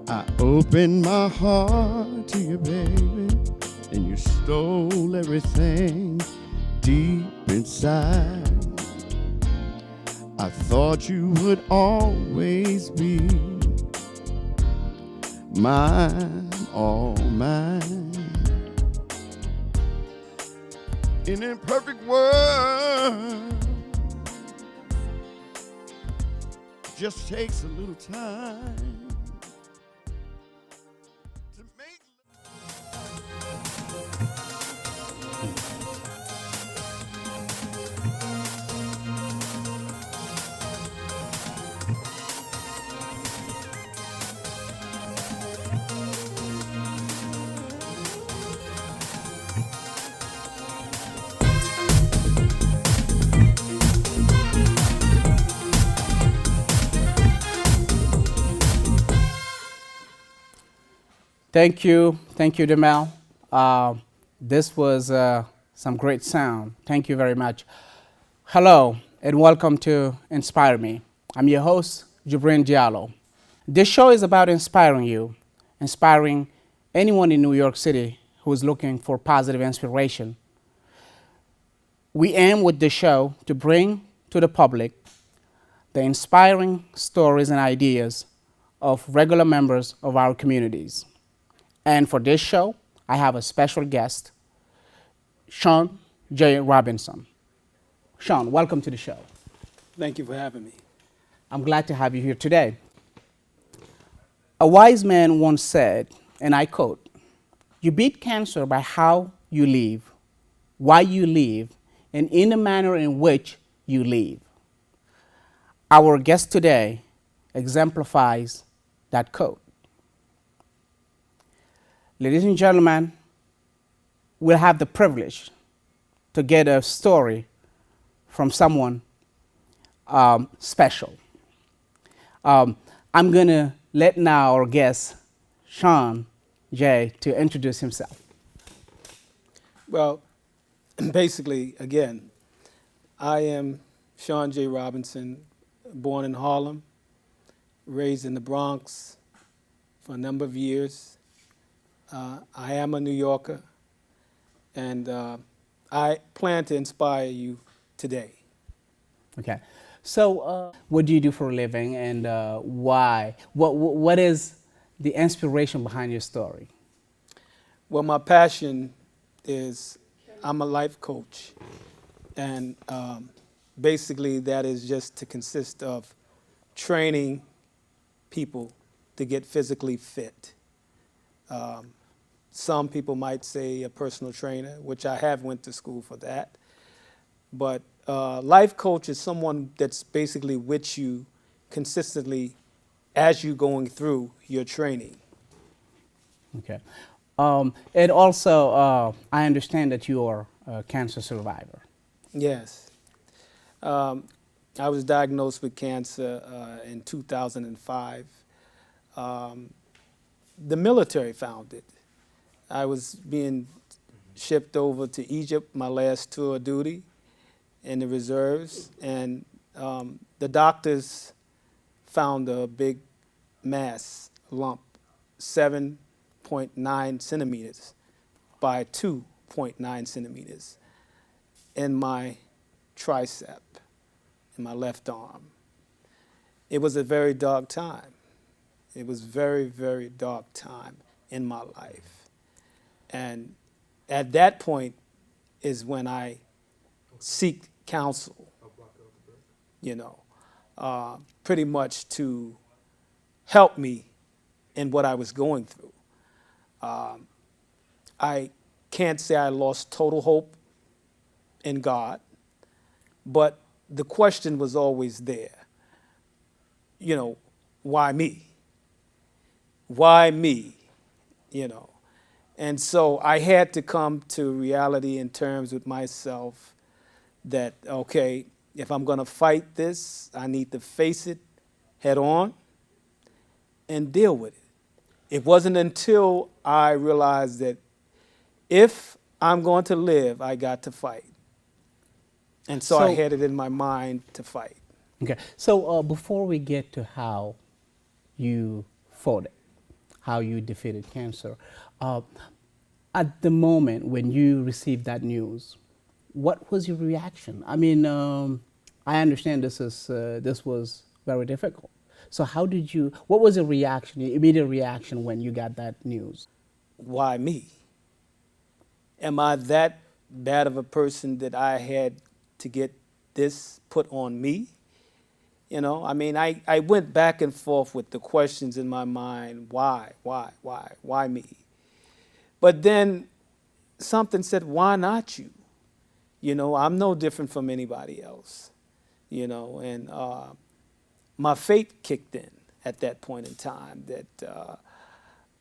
I opened my heart to you, baby, and you stole everything deep inside. I thought you would always be mine, all mine. In a perfect world, just takes a little time to make. Thank you, Demel. This was some great sound. Thank you very much. Hello, and welcome to Inspire Me. I'm your host, Jibrin Diallo. This show is about inspiring you, inspiring anyone in New York City who is looking for positive inspiration. We aim with the show to bring to the public the inspiring stories and ideas of regular members of our communities. And for this show, I have a special guest, Sean J. Robinson. Sean, welcome to the show. Thank you for having me. I'm glad to have you here today. A wise man once said, and I quote, "You beat cancer by how you live, why you live, and in the manner in which you live." Our guest today exemplifies that quote. Ladies and gentlemen, we'll have the privilege to get a story from someone special. I'm going to let now our guest, Sean J., to introduce himself. Well, basically, again, I am Sean J. Robinson, born in Harlem, raised in the Bronx for a number of years. I am a New Yorker, and I plan to inspire you today. Okay. So, what do you do for a living, and why? What is the inspiration behind your story? Well, my passion is I'm a life coach, and basically that is just to consist of training people to get physically fit. Some people might say a personal trainer, which I have went to school for that. But life coach is someone that's basically with you consistently as you're going through your training. Okay. And also, I understand that you are a cancer survivor. Yes. I was diagnosed with cancer in 2005. The military found it. I was being shipped over to Egypt, my last tour of duty in the reserves, and the doctors found a big mass, lump, 7.9 centimeters by 2.9 centimeters in my tricep, in my left arm. It was a very dark time. It was very, very dark time in my life. And at that point is when I seek counsel, pretty much to help me in what I was going through. I can't say I lost total hope in God, but the question was always there. Why me? Why me? And so I had to come to reality in terms with myself that, okay, if I'm going to fight this, I need to face it head on and deal with it. It wasn't until I realized that if I'm going to live, I got to fight. And so I had it in my mind to fight. Okay. So before we get to how you fought it, how you defeated cancer. At the moment when you received that news, what was your reaction? I mean, I understand this was very difficult. So how did you? What was the reaction, your immediate reaction when you got that news? Why me? Am I that bad of a person that I had to get this put on me? You know, I mean, I went back and forth with the questions in my mind. Why me? But then something said, why not you? You know, I'm no different from anybody else, you know, and my faith kicked in at that point in time. That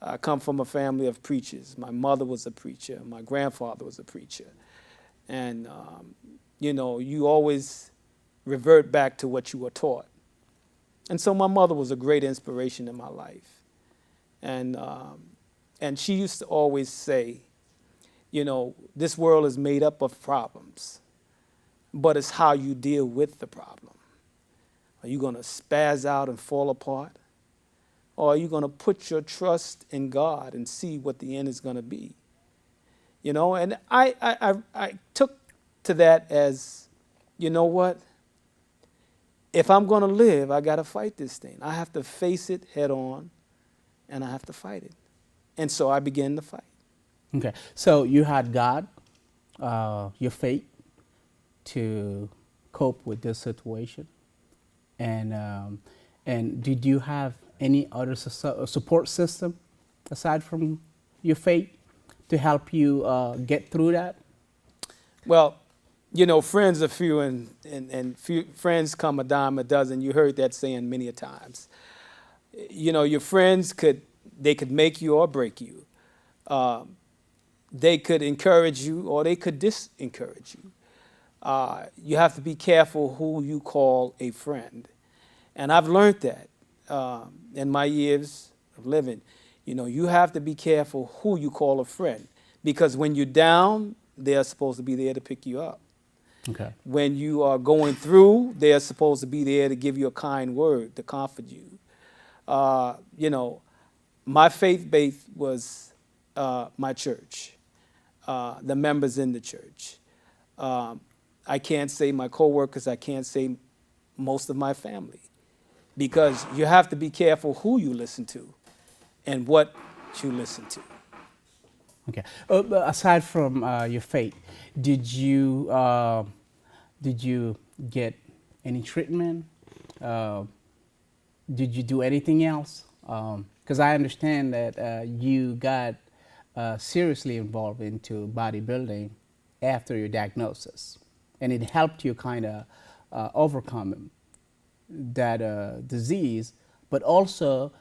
I come from a family of preachers. My mother was a preacher. My grandfather was a preacher. And, you know, you always revert back to what you were taught. And so my mother was a great inspiration in my life. And she used to always say, you know, this world is made up of problems, but it's how you deal with the problem. Are you going to spaz out and fall apart? Or are you going to put your trust in God and see what the end is going to be? You know, and I took to that as, you know what? If I'm going to live, I got to fight this thing. I have to face it head on, and I have to fight it. And so I began to fight. Okay, so you had God, your faith, to cope with this situation, and did you have any other support system aside from your faith to help you get through that? Well, you know, friends are few and few, friends come a dime a dozen. You heard that saying many a times. You know, your friends could make you or break you. They could encourage you or they could disencourage you. You have to be careful who you call a friend. And I've learned that in my years of living. You know, you have to be careful who you call a friend, because when you're down, they're supposed to be there to pick you up. Okay. When you are going through, they're supposed to be there to give you a kind word, to comfort you. You know, my faith base was my church, the members in the church. I can't say my coworkers, I can't say most of my family, because you have to be careful who you listen to and what you listen to. Okay. But aside from your faith, did you get any treatment? Did you do anything else? Because I understand that you got seriously involved into bodybuilding after your diagnosis, and it helped you kind of overcome that disease. But also,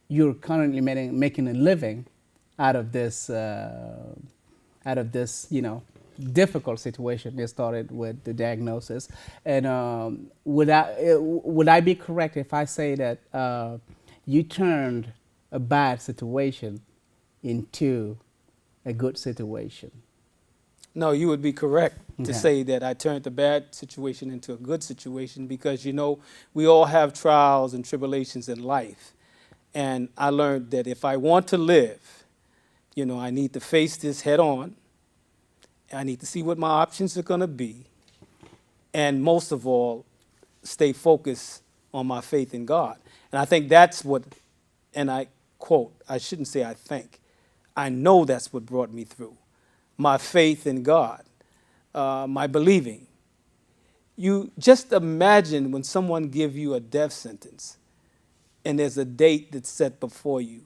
you're currently making a living out of this, you know, difficult situation that started with the diagnosis. And would I be correct if I say that you turned a bad situation into a good situation? No, you would be correct to Okay. say that I turned the bad situation into a good situation, because, you know, we all have trials and tribulations in life. And I learned that if I want to live, you know, I need to face this head on. I need to see what my options are going to be. And most of all, stay focused on my faith in God. And I think that's what, and I quote, I shouldn't say I think, I know that's what brought me through. My faith in God, my believing. You just imagine when someone gives you a death sentence and there's a date that's set before you.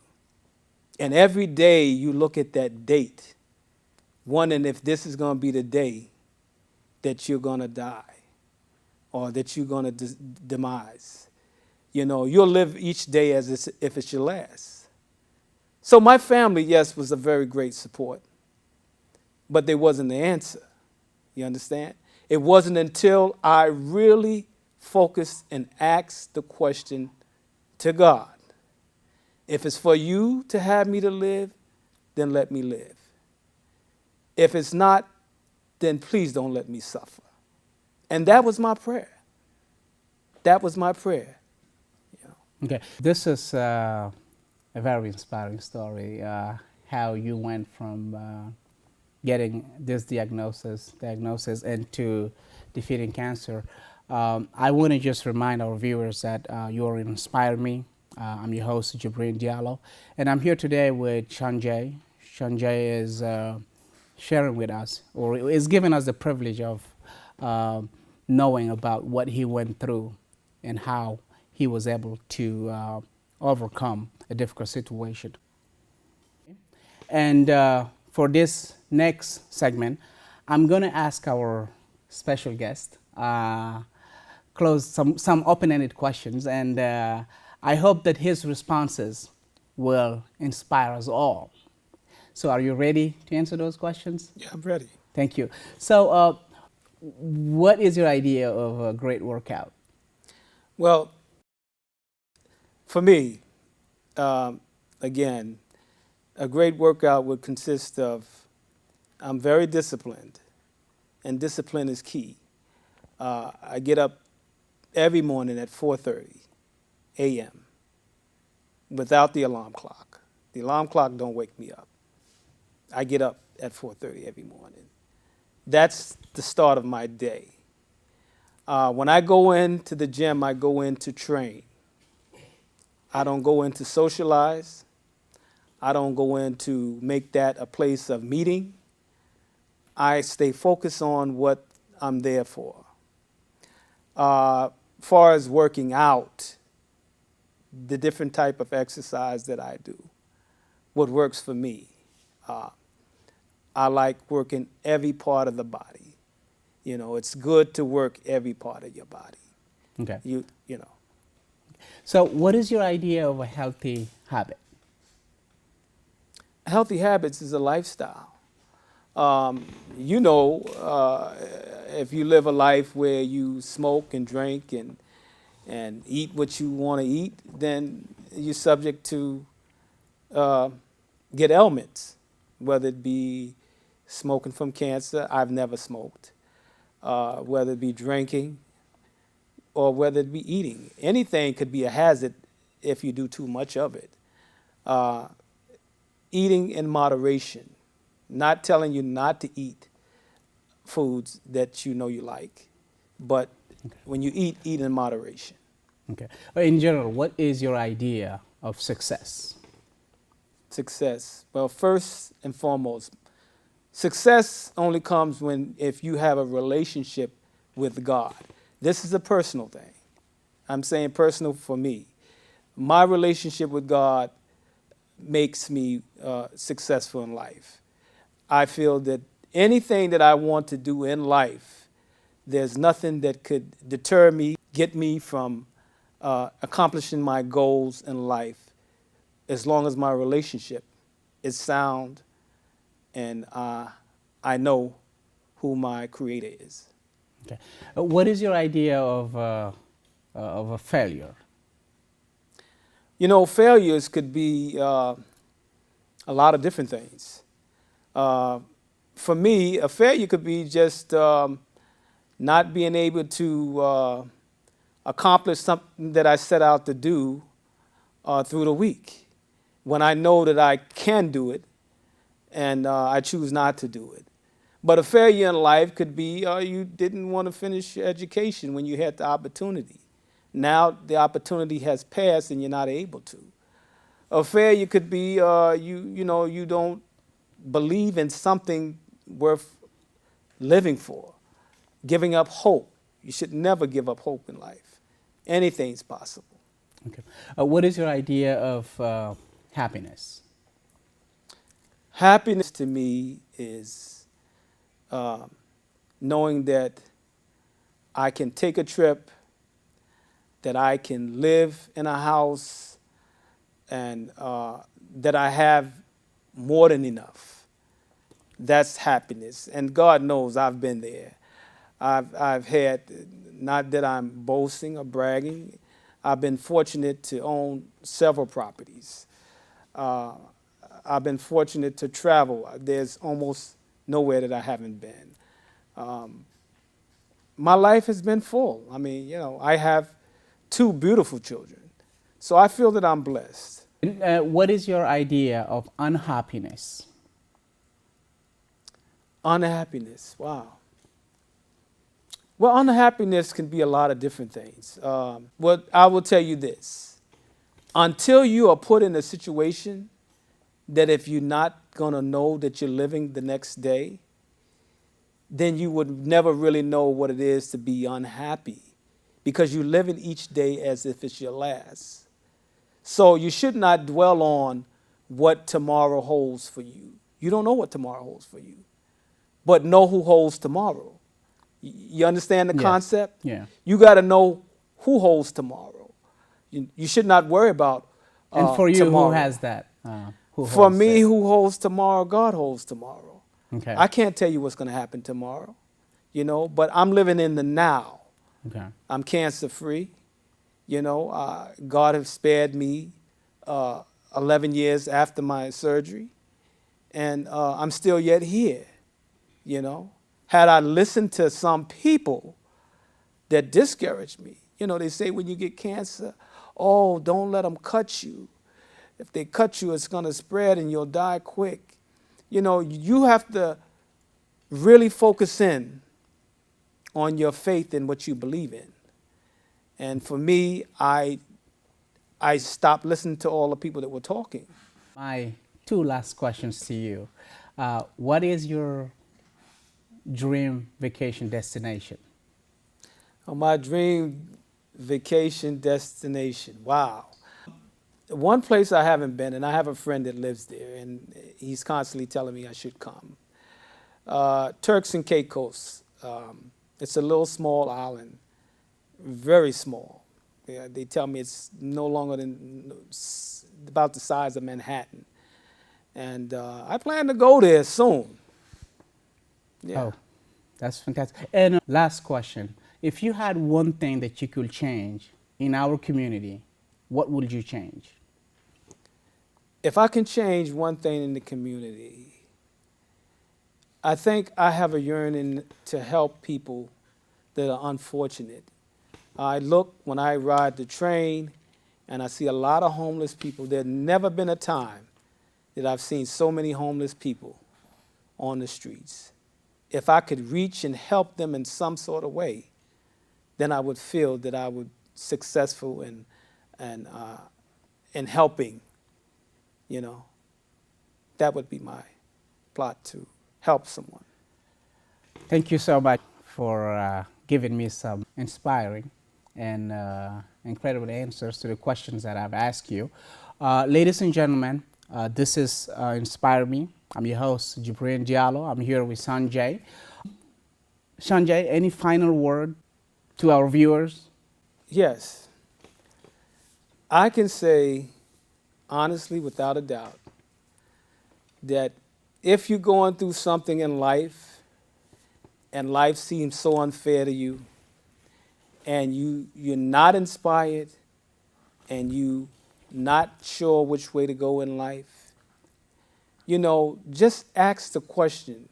And every day you look at that date, wondering if this is going to be the day that you're going to die or that you're going to demise. You know, you'll live each day as if it's your last. So my family, yes, was a very great support, but they wasn't the answer. You understand? It wasn't until I really focused and asked the question to God, if it's for you to have me to live, then let me live. If it's not, then please don't let me suffer. And that was my prayer. That was my prayer. You know. Okay. This is a a very inspiring story. How you went from getting this diagnosis into defeating cancer. I want to just remind our viewers that you are Inspire Me. I'm your host, Jibrin Diallo, and I'm here today with Sanjay. Sanjay is sharing with us, or is giving us the privilege of knowing about what he went through and how he was able to overcome a difficult situation. And for this next segment, I'm going to ask our special guest close some open-ended questions, and I hope that his responses will inspire us all. So are you ready to answer those questions? Yeah, I'm ready. Thank you. So what is your idea of a great workout? Well, for me, again, a great workout would consist of, I'm very disciplined, and discipline is key. I get up every morning at 4:30 a.m. without the alarm clock. The alarm clock don't wake me up. I get up at 4:30 every morning. That's the start of my day. When I go into the gym, I go in to train. I don't go in to socialize. I don't go in to make that a place of meeting. I stay focused on what I'm there for. Far as working out, the different type of exercise that I do, what works for me. I like working every part of the body. You know, it's good to work every part of your body. Okay. You know. So what is your idea of a healthy habit? Healthy habits is a lifestyle. You know, if you live a life where you smoke and drink and eat what you want to eat, then you're subject to get ailments, whether it be smoking from cancer. I've never smoked. Whether it be drinking or whether it be eating. Anything could be a hazard if you do too much of it. Eating in moderation, not telling you not to eat foods that you know you like, but when you eat, eat in moderation. Okay. In general, what is your idea of success? Success. Well, first and foremost, success only comes if you have a relationship with God. This is a personal thing. I'm saying personal for me. My relationship with God makes me successful in life. I feel that anything that I want to do in life, there's nothing that could deter me, get me from accomplishing my goals in life, as long as my relationship is sound and I know who my creator is. Okay. What is your idea of a failure? You know, failures could be a lot of different things. For me, a failure could be just not being able to accomplish something that I set out to do through the week, when I know that I can do it and I choose not to do it. But a failure in life could be you didn't want to finish your education when you had the opportunity. Now the opportunity has passed and you're not able to. A failure could be you don't believe in something worth living for, giving up hope. You should never give up hope in life. Anything's possible. Okay. What is your idea of happiness? Happiness to me is knowing that I can take a trip, that I can live in a house, and that I have more than enough. That's happiness. And God knows I've been there. I've had, not that I'm boasting or bragging, I've been fortunate to own several properties. I've been fortunate to travel. There's almost nowhere that I haven't been. My life has been full. I mean, I have 2 beautiful children. So I feel that I'm blessed. And, what is your idea of unhappiness? Unhappiness, wow. Well, unhappiness can be a lot of different things. What I will tell you this: until you are put in a situation that if you're not gonna know that you're living the next day, then you would never really know what it is to be unhappy, because you're living each day as if it's your last. So you should not dwell on what tomorrow holds for you. You don't know what tomorrow holds for you, but know who holds tomorrow. You understand the Yeah. concept? Yeah. You got to know who holds tomorrow. You should not worry about And for you, tomorrow. who has that? Who For holds me, that? who holds tomorrow, God holds tomorrow. Okay. I can't tell you what's going to happen tomorrow, but I'm living in the now. Okay. I'm cancer free. God has spared me 11 years after my surgery, and I'm still yet here. Had I listened to some people that discouraged me, they say when you get cancer, oh, don't let them cut you. If they cut you, it's going to spread and you'll die quick. You have to really focus in on your faith in what you believe in. And for me, I stopped listening to all the people that were talking. My two last questions to you. What is your dream vacation destination? My dream vacation destination. Wow. One place I haven't been, and I have a friend that lives there, and he's constantly telling me I should come. Turks and Caicos. It's a little small island, very small. Yeah, they tell me it's no longer than about the size of Manhattan. And I plan to go there soon. Yeah. Oh, that's fantastic. And last question. If you had one thing that you could change in our community, what would you change? If I can change one thing in the community, I think I have a yearning to help people that are unfortunate. I look when I ride the train and I see a lot of homeless people. There's never been a time that I've seen so many homeless people on the streets. If I could reach and help them in some sort of way, then I would feel that I would successful in helping. That would be my plot, to help someone. Thank you so much for giving me some inspiring and incredible answers to the questions that I've asked you. Ladies and gentlemen, this is Inspire Me. I'm your host, Jibrin Diallo. I'm here with Sanjay. Sanjay, any final word to our viewers? Yes. I can say, honestly, without a doubt, that if you're going through something in life and life seems so unfair to you, and you're not inspired, and you're not sure which way to go in life, just ask the question,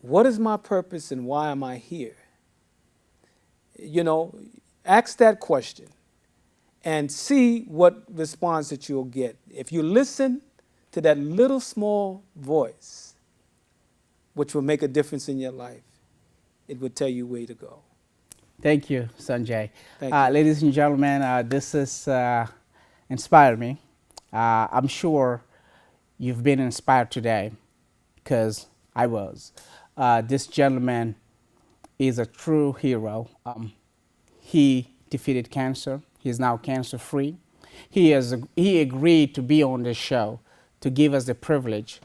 what is my purpose and why am I here? Ask that question and see what response that you'll get. If you listen to that little small voice, which will make a difference in your life, it will tell you where to go. Thank you, Sanjay. Thank you. Ladies and gentlemen, this is Inspire Me. I'm sure you've been inspired today, because I was. This gentleman is a true hero. He defeated cancer. He's now cancer-free. He agreed to be on this show to give us the privilege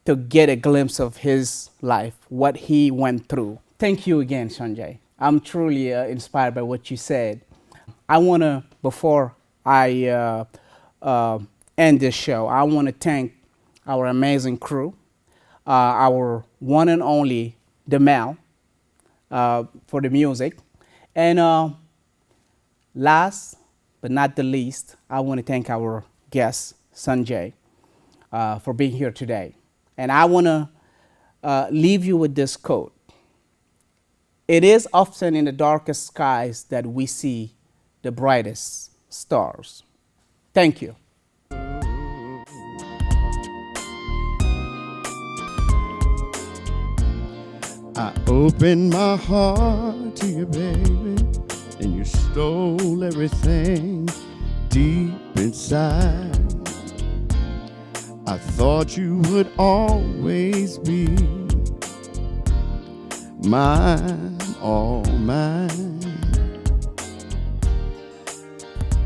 to get a glimpse of his life, what he went through. Thank you again, Sanjay. I'm truly inspired by what you said. I want to, before I end this show, I want to thank our amazing crew, our one and only Demel for the music. And last but not the least, I want to thank our guest, Sanjay, for being here today. And I want to leave you with this quote. It is often in the darkest skies that we see the brightest stars. Thank you. I opened my heart to you, baby, and you stole everything deep inside. I thought you would always be mine, all mine.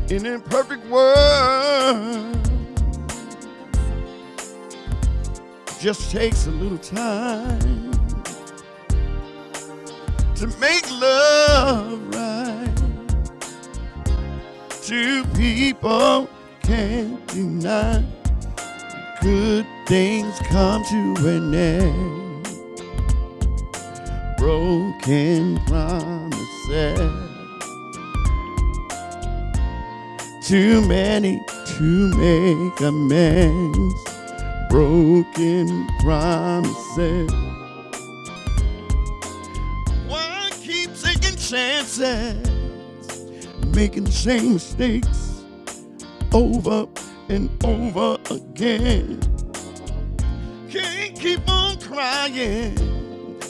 In a perfect world, just takes a little time to make love right. Two people can't deny good things come to an end. Broken promises, too many to make amends. Broken promises. Why keep taking chances, making the same mistakes over and over again? Can't keep on crying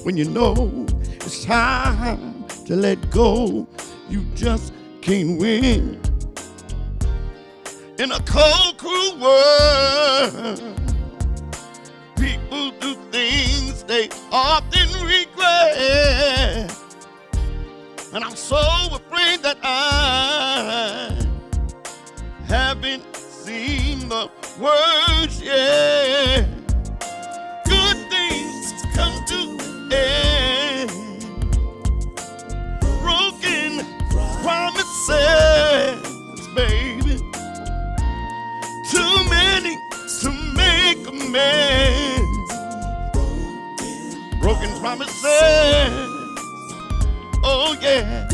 when you know it's time to let go. You just can't win in a cold, cruel world. People do things they often regret, and I'm so afraid that I haven't seen the words yet. Good things come to an end. Broken promises, baby. Too many to make amends. Broken promises. Oh yeah.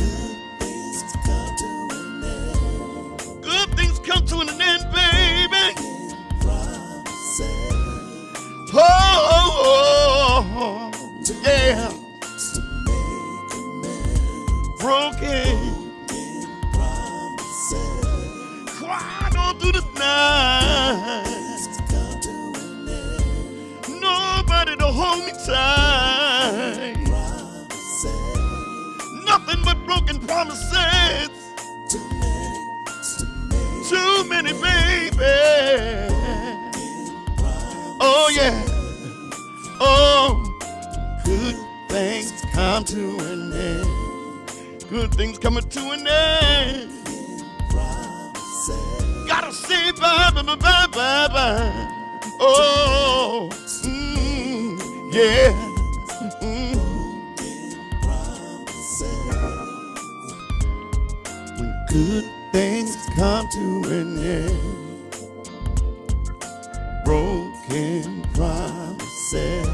Good things come to an end, baby. Oh, yeah. Broken. Crying all through the night. Nobody to hold me tight. Nothing but broken promises. Too many, baby. Oh yeah. Oh, good things come to an end. Good things coming to an end. Gotta say bye, bye, bye, bye, bye, bye. Oh, yeah. When good things come to an end, broken promises,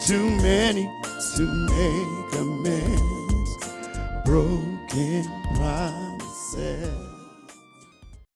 too many to make amends. Broken promises.